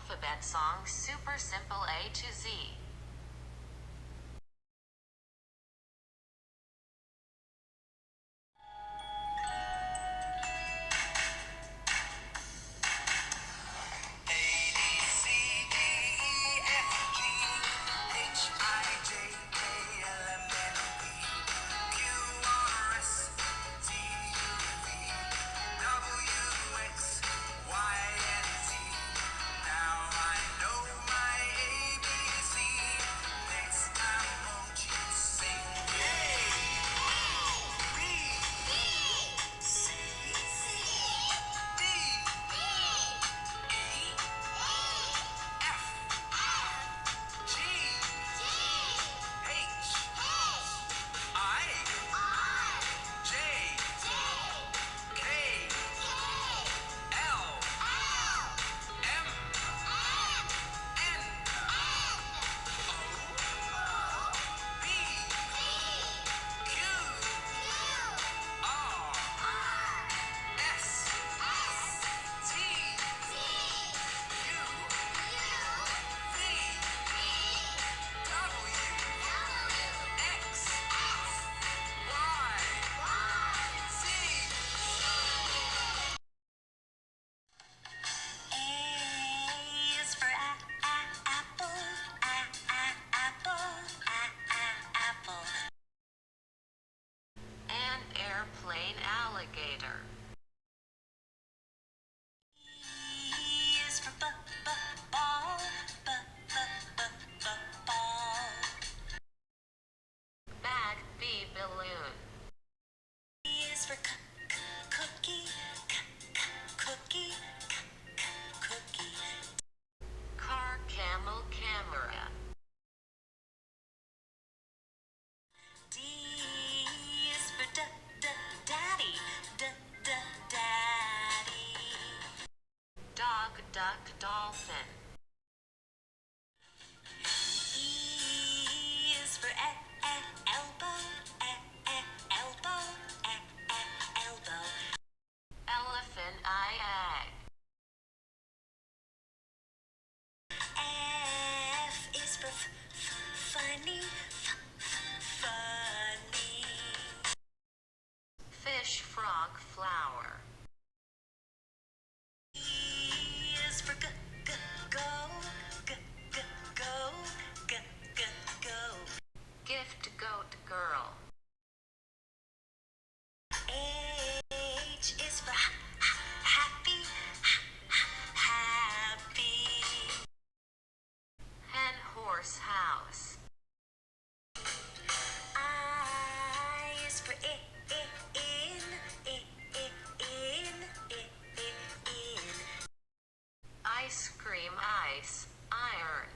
alphabet song super simple A to Z. An airplane alligator. Bag B balloon. Car camel camera. Dog duck dolphin. Elephant eye egg. Fish frog flower. Gift goat girl. Hen horse house. Ice cream ice. Iron.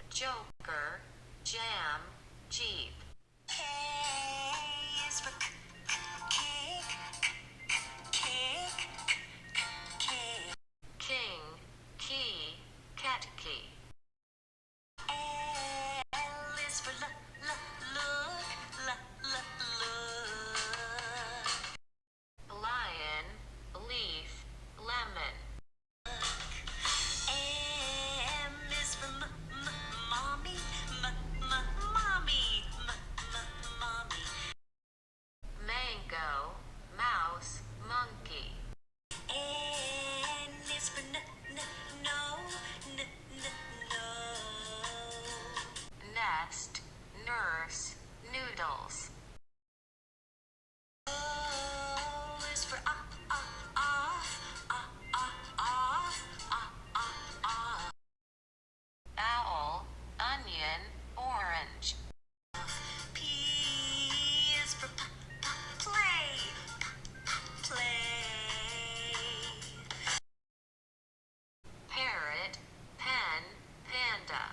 Joker. Jam. Jeep. King. Key. Cat key. Lion. Leaf. Lemon. Mango. Mouse. Monkey. Nest. Nurse. Noodles. Owl. Onion. Orange. Parrot. Pen. Panda.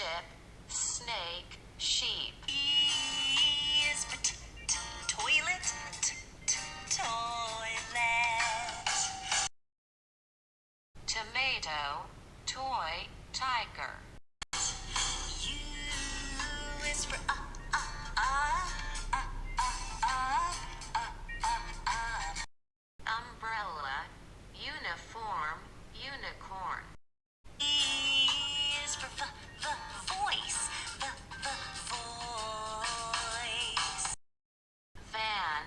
ship, snake, sheep. T is for toilet, toilet. Tomato, toy, tiger. U is for Umbrella, uniform, unicorn. E is for voice, voice. Van,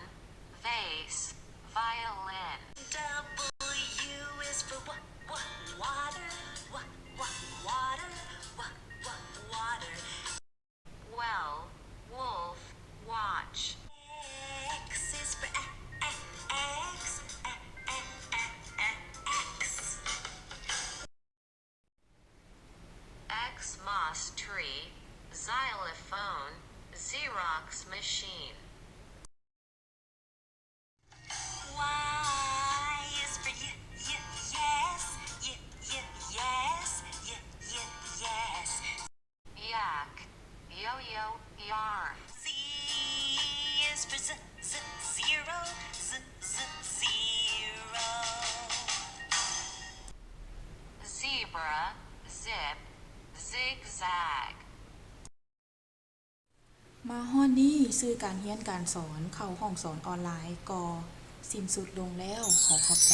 vase, violin. W is for water, water, water. Well, wolf, watch. X is for X. Xmas tree, xylophone, Xerox machine. Y is for yes, yes. Yak, yo-yo, yarn. Z is for zero, zero. Zebra, zip, zigzag. มาฮอดนี้สื่อการเรียนการสอนเข้าห้องสอนออนไลน์ก็สิ้นสุดลงแล้วขอขอบใจ